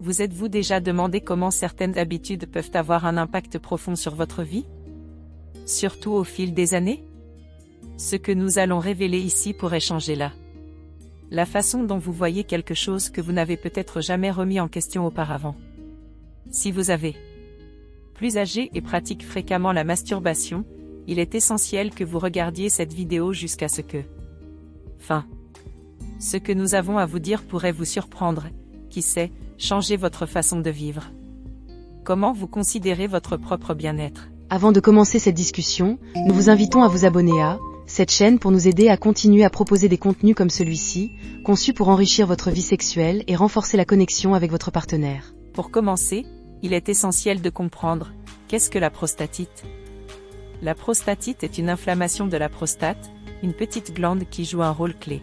Vous êtes-vous déjà demandé comment certaines habitudes peuvent avoir un impact profond sur votre vie? Surtout au fil des années? Ce que nous allons révéler ici pourrait changer la façon dont vous voyez quelque chose que vous n'avez peut-être jamais remis en question auparavant. Si vous avez plus âgé et pratique fréquemment la masturbation, il est essentiel que vous regardiez cette vidéo jusqu'à ce que ce que nous avons à vous dire pourrait vous surprendre, qui sait, changer votre façon de vivre. Comment vous considérez votre propre bien-être? Avant de commencer cette discussion, nous vous invitons à vous abonner à cette chaîne pour nous aider à continuer à proposer des contenus comme celui-ci, conçus pour enrichir votre vie sexuelle et renforcer la connexion avec votre partenaire. Pour commencer, il est essentiel de comprendre, qu'est-ce que la prostatite? La prostatite est une inflammation de la prostate, une petite glande qui joue un rôle clé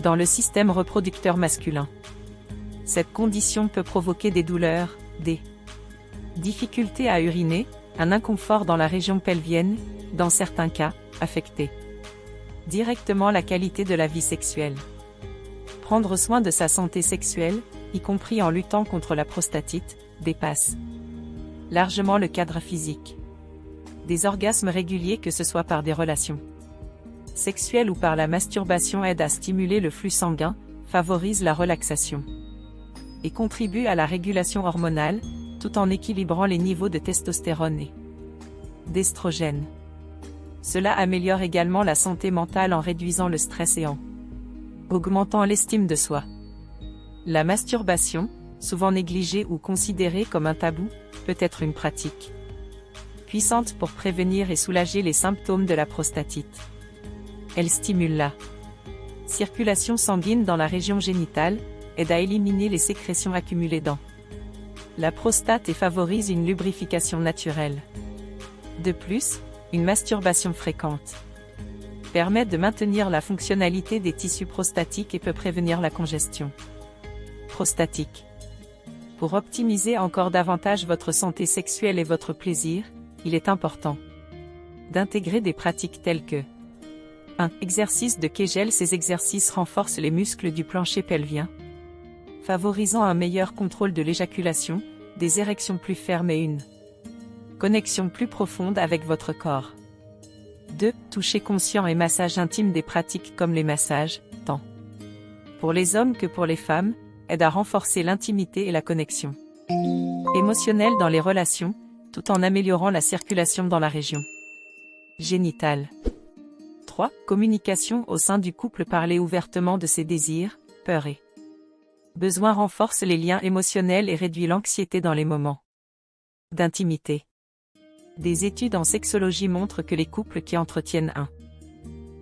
dans le système reproducteur masculin. Cette condition peut provoquer des douleurs, des difficultés à uriner, un inconfort dans la région pelvienne, dans certains cas, affecter directement la qualité de la vie sexuelle. Prendre soin de sa santé sexuelle, y compris en luttant contre la prostatite, dépasse largement le cadre physique. Des orgasmes réguliers, que ce soit par des relations sexuelles ou par la masturbation, aident à stimuler le flux sanguin, favorisent la relaxation et contribuent à la régulation hormonale, tout en équilibrant les niveaux de testostérone et d'estrogène. Cela améliore également la santé mentale en réduisant le stress et en augmentant l'estime de soi. La masturbation, souvent négligée ou considérée comme un tabou, peut être une pratique puissante pour prévenir et soulager les symptômes de la prostatite. Elle stimule la circulation sanguine dans la région génitale, aide à éliminer les sécrétions accumulées dans la prostate et favorise une lubrification naturelle. De plus, une masturbation fréquente permet de maintenir la fonctionnalité des tissus prostatiques et peut prévenir la congestion prostatique. Pour optimiser encore davantage votre santé sexuelle et votre plaisir, il est important d'intégrer des pratiques telles que 1. Exercice de Kegel. Ces exercices renforcent les muscles du plancher pelvien, favorisant un meilleur contrôle de l'éjaculation, des érections plus fermes et une connexion plus profonde avec votre corps. 2. Toucher conscient et massage intime. Des pratiques comme les massages, tant pour les hommes que pour les femmes, aident à renforcer l'intimité et la connexion émotionnelle dans les relations, tout en améliorant la circulation dans la région génitale. 3. Communication au sein du couple. Parler ouvertement de ses désirs, peurs et besoins renforce les liens émotionnels et réduit l'anxiété dans les moments d'intimité. Des études en sexologie montrent que les couples qui entretiennent un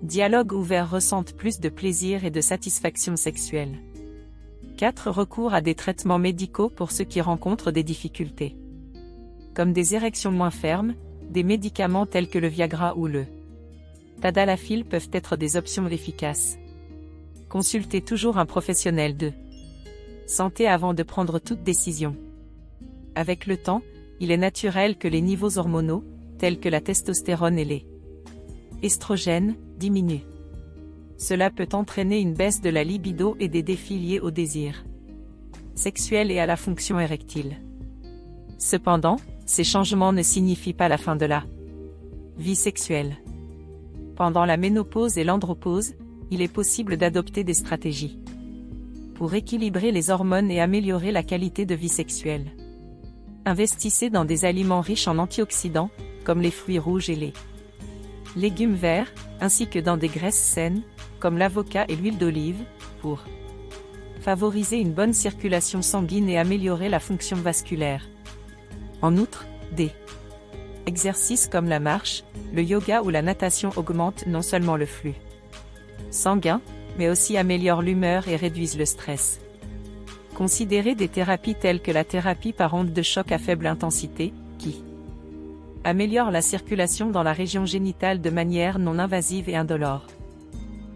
dialogue ouvert ressentent plus de plaisir et de satisfaction sexuelle. 4. Recours à des traitements médicaux pour ceux qui rencontrent des difficultés, comme des érections moins fermes, des médicaments tels que le Viagra ou le Tadalafil peuvent être des options efficaces. Consultez toujours un professionnel de santé avant de prendre toute décision. Avec le temps, il est naturel que les niveaux hormonaux, tels que la testostérone et les estrogènes, diminuent. Cela peut entraîner une baisse de la libido et des défis liés au désir sexuel et à la fonction érectile. Cependant, ces changements ne signifient pas la fin de la vie sexuelle. Pendant la ménopause et l'andropause, il est possible d'adopter des stratégies pour équilibrer les hormones et améliorer la qualité de vie sexuelle. Investissez dans des aliments riches en antioxydants, comme les fruits rouges et les légumes verts, ainsi que dans des graisses saines, comme l'avocat et l'huile d'olive, pour favoriser une bonne circulation sanguine et améliorer la fonction vasculaire. En outre, des exercices comme la marche, le yoga ou la natation augmentent non seulement le flux sanguin, mais aussi améliorent l'humeur et réduisent le stress. Considérez des thérapies telles que la thérapie par ondes de choc à faible intensité, qui améliore la circulation dans la région génitale de manière non invasive et indolore.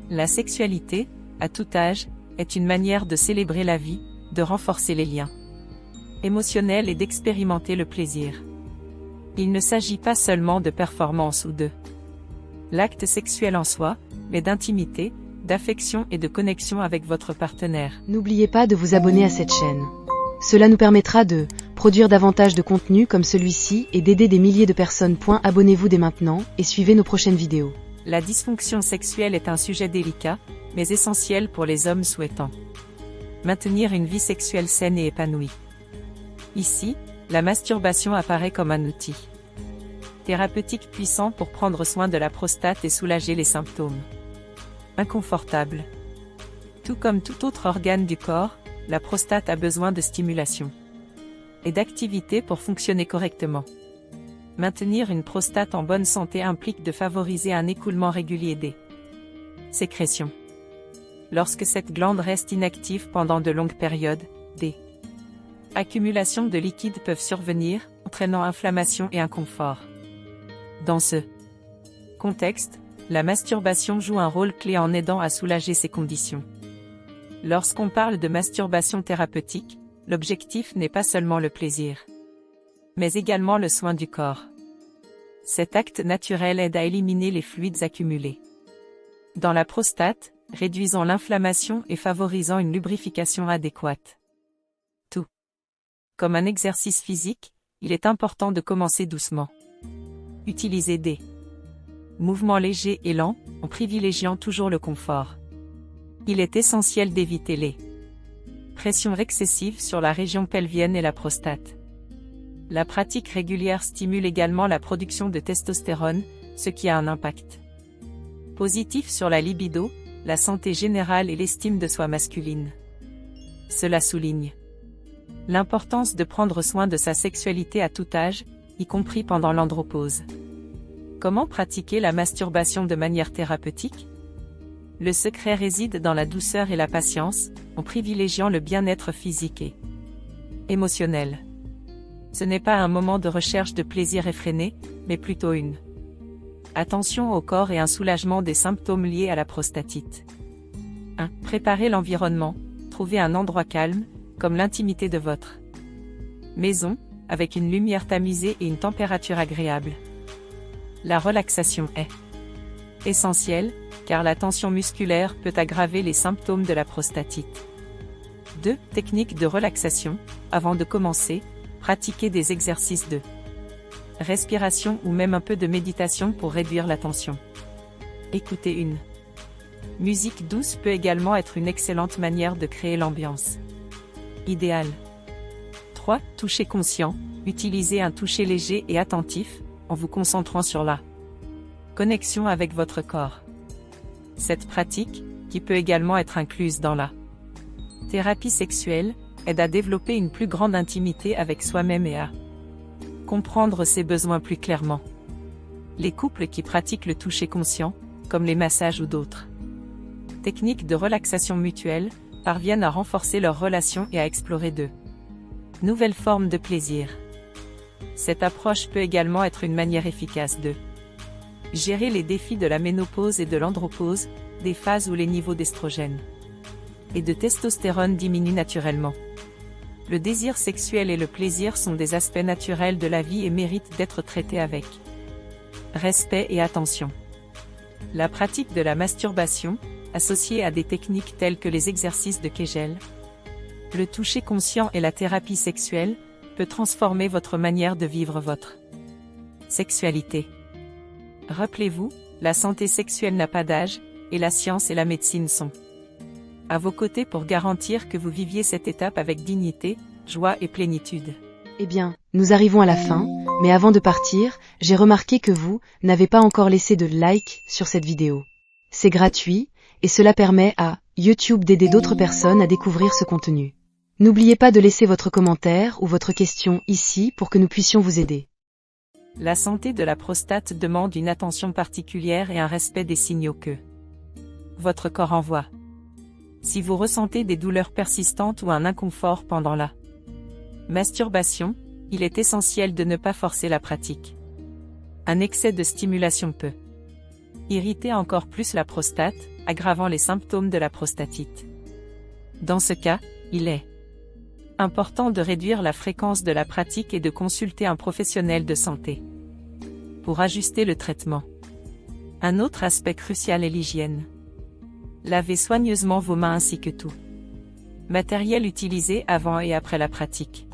La sexualité, à tout âge, est une manière de célébrer la vie, de renforcer les liens émotionnels et d'expérimenter le plaisir. Il ne s'agit pas seulement de performance ou de l'acte sexuel en soi, mais d'intimité, d'affection et de connexion avec votre partenaire. N'oubliez pas de vous abonner à cette chaîne. Cela nous permettra de produire davantage de contenu comme celui-ci et d'aider des milliers de personnes. Abonnez-vous dès maintenant et suivez nos prochaines vidéos. La dysfonction sexuelle est un sujet délicat, mais essentiel pour les hommes souhaitant maintenir une vie sexuelle saine et épanouie. Ici, la masturbation apparaît comme un outil thérapeutique puissant pour prendre soin de la prostate et soulager les symptômes inconfortables. Tout comme tout autre organe du corps, la prostate a besoin de stimulation et d'activité pour fonctionner correctement. Maintenir une prostate en bonne santé implique de favoriser un écoulement régulier des sécrétions. Lorsque cette glande reste inactive pendant de longues périodes, des accumulations de liquide peuvent survenir, entraînant inflammation et inconfort. Dans ce contexte, la masturbation joue un rôle clé en aidant à soulager ces conditions. Lorsqu'on parle de masturbation thérapeutique, l'objectif n'est pas seulement le plaisir, mais également le soin du corps. Cet acte naturel aide à éliminer les fluides accumulés dans la prostate, réduisant l'inflammation et favorisant une lubrification adéquate. Tout comme un exercice physique, il est important de commencer doucement. Utilisez des mouvements légers et lents, en privilégiant toujours le confort. Il est essentiel d'éviter les pressions excessives sur la région pelvienne et la prostate. La pratique régulière stimule également la production de testostérone, ce qui a un impact positif sur la libido, la santé générale et l'estime de soi masculine. Cela souligne l'importance de prendre soin de sa sexualité à tout âge, y compris pendant l'andropause. Comment pratiquer la masturbation de manière thérapeutique? Le secret réside dans la douceur et la patience, en privilégiant le bien-être physique et émotionnel. Ce n'est pas un moment de recherche de plaisir effréné, mais plutôt une attention au corps et un soulagement des symptômes liés à la prostatite. 1. Préparez l'environnement, trouvez un endroit calme, comme l'intimité de votre maison, avec une lumière tamisée et une température agréable. La relaxation est essentielle, car la tension musculaire peut aggraver les symptômes de la prostatite. 2. Technique de relaxation. Avant de commencer, pratiquez des exercices de respiration ou même un peu de méditation pour réduire la tension. Écouter une musique douce peut également être une excellente manière de créer l'ambiance idéale. 3. Toucher conscient. Utilisez un toucher léger et attentif, en vous concentrant sur la connexion avec votre corps. Cette pratique, qui peut également être incluse dans la thérapie sexuelle, aide à développer une plus grande intimité avec soi-même et à comprendre ses besoins plus clairement. Les couples qui pratiquent le toucher conscient, comme les massages ou d'autres techniques de relaxation mutuelle, parviennent à renforcer leur relation et à explorer de nouvelles formes de plaisir. Cette approche peut également être une manière efficace de gérer les défis de la ménopause et de l'andropause, des phases où les niveaux d'estrogène et de testostérone diminuent naturellement. Le désir sexuel et le plaisir sont des aspects naturels de la vie et méritent d'être traités avec respect et attention. La pratique de la masturbation, associée à des techniques telles que les exercices de Kegel, le toucher conscient et la thérapie sexuelle, peut transformer votre manière de vivre votre sexualité. Rappelez-vous, la santé sexuelle n'a pas d'âge, et la science et la médecine sont à vos côtés pour garantir que vous viviez cette étape avec dignité, joie et plénitude. Eh bien, nous arrivons à la fin, mais avant de partir, j'ai remarqué que vous n'avez pas encore laissé de like sur cette vidéo. C'est gratuit, et cela permet à YouTube d'aider d'autres personnes à découvrir ce contenu. N'oubliez pas de laisser votre commentaire ou votre question ici pour que nous puissions vous aider. La santé de la prostate demande une attention particulière et un respect des signaux que votre corps envoie. Si vous ressentez des douleurs persistantes ou un inconfort pendant la masturbation, il est essentiel de ne pas forcer la pratique. Un excès de stimulation peut irriter encore plus la prostate, aggravant les symptômes de la prostatite. Dans ce cas, il est important de réduire la fréquence de la pratique et de consulter un professionnel de santé pour ajuster le traitement. Un autre aspect crucial est l'hygiène. Lavez soigneusement vos mains ainsi que tout Matériel utilisé avant et après la pratique.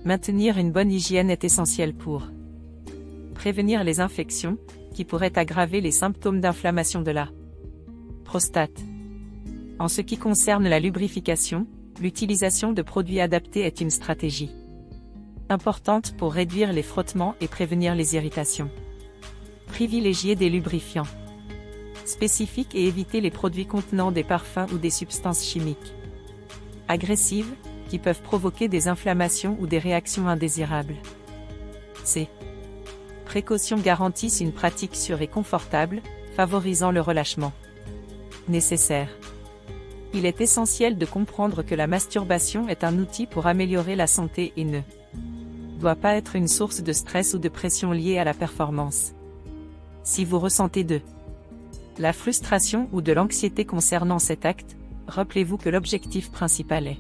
Maintenir une bonne hygiène est essentiel pour prévenir les infections, qui pourraient aggraver les symptômes d'inflammation de la prostate. En ce qui concerne la lubrification, l'utilisation de produits adaptés est une stratégie importante pour réduire les frottements et prévenir les irritations. Privilégier des lubrifiants spécifiques et éviter les produits contenant des parfums ou des substances chimiques agressives, qui peuvent provoquer des inflammations ou des réactions indésirables. Ces précautions garantissent une pratique sûre et confortable, favorisant le relâchement nécessaire. Il est essentiel de comprendre que la masturbation est un outil pour améliorer la santé et ne doit pas être une source de stress ou de pression liée à la performance. Si vous ressentez de la frustration ou de l'anxiété concernant cet acte, rappelez-vous que l'objectif principal est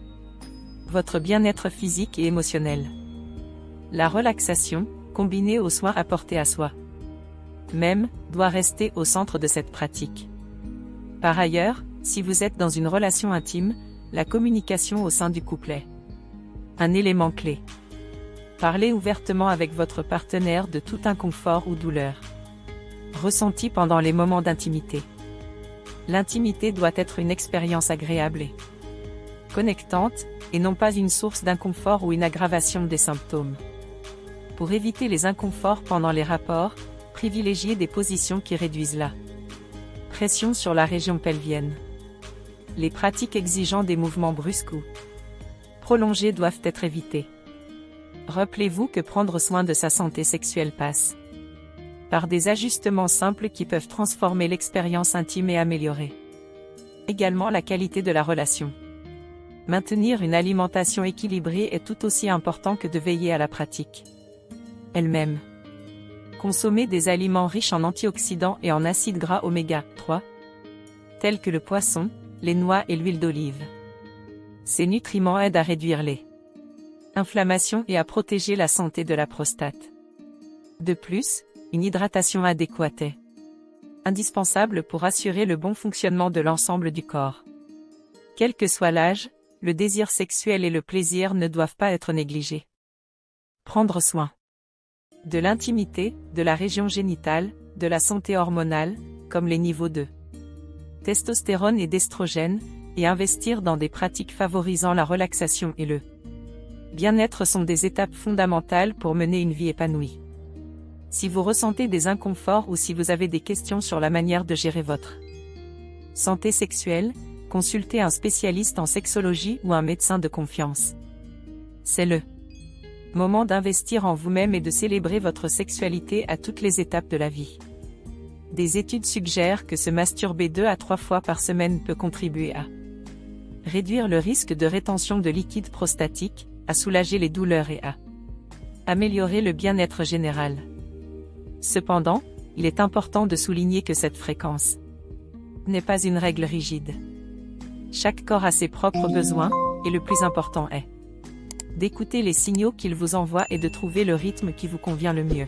votre bien-être physique et émotionnel. La relaxation, combinée aux soins apportés à soi même, doit rester au centre de cette pratique. Par ailleurs, si vous êtes dans une relation intime, la communication au sein du couple est un élément clé. Parlez ouvertement avec votre partenaire de tout inconfort ou douleur ressenti pendant les moments d'intimité. L'intimité doit être une expérience agréable et connectante, et non pas une source d'inconfort ou une aggravation des symptômes. Pour éviter les inconforts pendant les rapports, privilégiez des positions qui réduisent la pression sur la région pelvienne. Les pratiques exigeant des mouvements brusques ou prolongés doivent être évitées. Rappelez-vous que prendre soin de sa santé sexuelle passe par des ajustements simples qui peuvent transformer l'expérience intime et améliorer également la qualité de la relation. Maintenir une alimentation équilibrée est tout aussi important que de veiller à la pratique elle-même. Consommer des aliments riches en antioxydants et en acides gras oméga 3, tels que le poisson, les noix et l'huile d'olive. Ces nutriments aident à réduire les inflammations et à protéger la santé de la prostate. De plus, une hydratation adéquate est indispensable pour assurer le bon fonctionnement de l'ensemble du corps. Quel que soit l'âge, le désir sexuel et le plaisir ne doivent pas être négligés. Prendre soin de l'intimité, de la région génitale, de la santé hormonale, comme les niveaux de testostérone et d'estrogène, et investir dans des pratiques favorisant la relaxation et le bien-être sont des étapes fondamentales pour mener une vie épanouie. Si vous ressentez des inconforts ou si vous avez des questions sur la manière de gérer votre santé sexuelle, consultez un spécialiste en sexologie ou un médecin de confiance. C'est le moment d'investir en vous-même et de célébrer votre sexualité à toutes les étapes de la vie. Des études suggèrent que se masturber 2 à 3 fois par semaine peut contribuer à réduire le risque de rétention de liquide prostatique, à soulager les douleurs et à améliorer le bien-être général. Cependant, il est important de souligner que cette fréquence n'est pas une règle rigide. Chaque corps a ses propres besoins, et le plus important est d'écouter les signaux qu'il vous envoie et de trouver le rythme qui vous convient le mieux.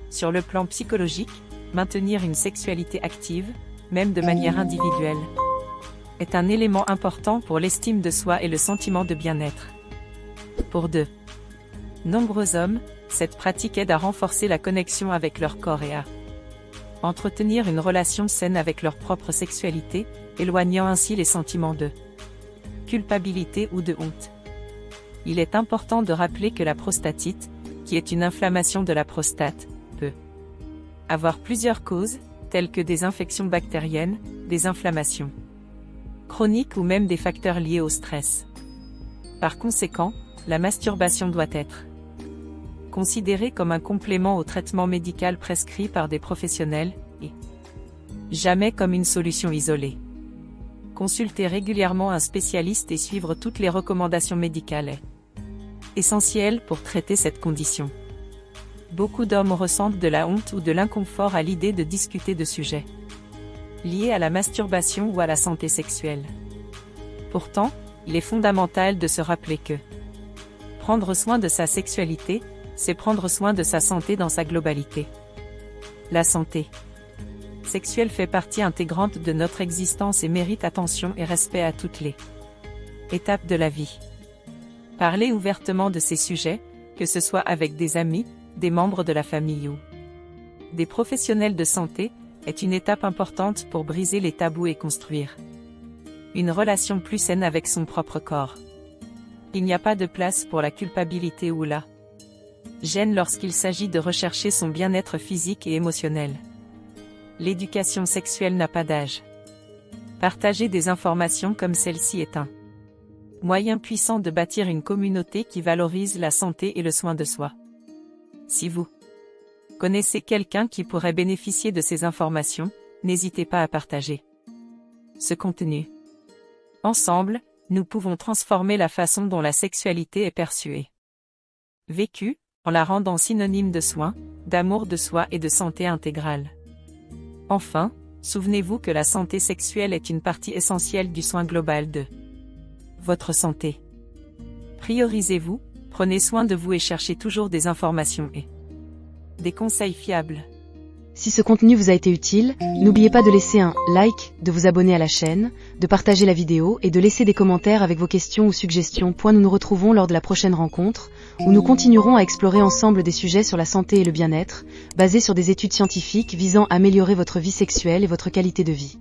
Sur le plan psychologique, maintenir une sexualité active, même de manière individuelle, est un élément important pour l'estime de soi et le sentiment de bien-être. Pour de nombreux hommes, cette pratique aide à renforcer la connexion avec leur corps et à entretenir une relation saine avec leur propre sexualité, éloignant ainsi les sentiments de culpabilité ou de honte. Il est important de rappeler que la prostatite, qui est une inflammation de la prostate, peut avoir plusieurs causes, telles que des infections bactériennes, des inflammations chroniques ou même des facteurs liés au stress. Par conséquent, la masturbation doit être considérée comme un complément au traitement médical prescrit par des professionnels, et jamais comme une solution isolée. Consulter régulièrement un spécialiste et suivre toutes les recommandations médicales est essentiel pour traiter cette condition. Beaucoup d'hommes ressentent de la honte ou de l'inconfort à l'idée de discuter de sujets liés à la masturbation ou à la santé sexuelle. Pourtant, il est fondamental de se rappeler que prendre soin de sa sexualité, c'est prendre soin de sa santé dans sa globalité. La santé sexuelle fait partie intégrante de notre existence et mérite attention et respect à toutes les Étape de la vie. Parlez ouvertement de ces sujets, que ce soit avec des amis, des membres de la famille ou des professionnels de santé, est une étape importante pour briser les tabous et construire une relation plus saine avec son propre corps. Il n'y a pas de place pour la culpabilité ou la gêne lorsqu'il s'agit de rechercher son bien-être physique et émotionnel. L'éducation sexuelle n'a pas d'âge. Partager des informations comme celle-ci est un moyen puissant de bâtir une communauté qui valorise la santé et le soin de soi. Si vous connaissez quelqu'un qui pourrait bénéficier de ces informations, n'hésitez pas à partager ce contenu. Ensemble, nous pouvons transformer la façon dont la sexualité est perçue et vécue, en la rendant synonyme de soin, d'amour de soi et de santé intégrale. Enfin, souvenez-vous que la santé sexuelle est une partie essentielle du soin global de votre santé. Priorisez-vous, prenez soin de vous et cherchez toujours des informations et des conseils fiables. Si ce contenu vous a été utile, n'oubliez pas de laisser un like, de vous abonner à la chaîne, de partager la vidéo et de laisser des commentaires avec vos questions ou suggestions. Nous nous retrouvons lors de la prochaine rencontre, où nous continuerons à explorer ensemble des sujets sur la santé et le bien-être, basés sur des études scientifiques visant à améliorer votre vie sexuelle et votre qualité de vie.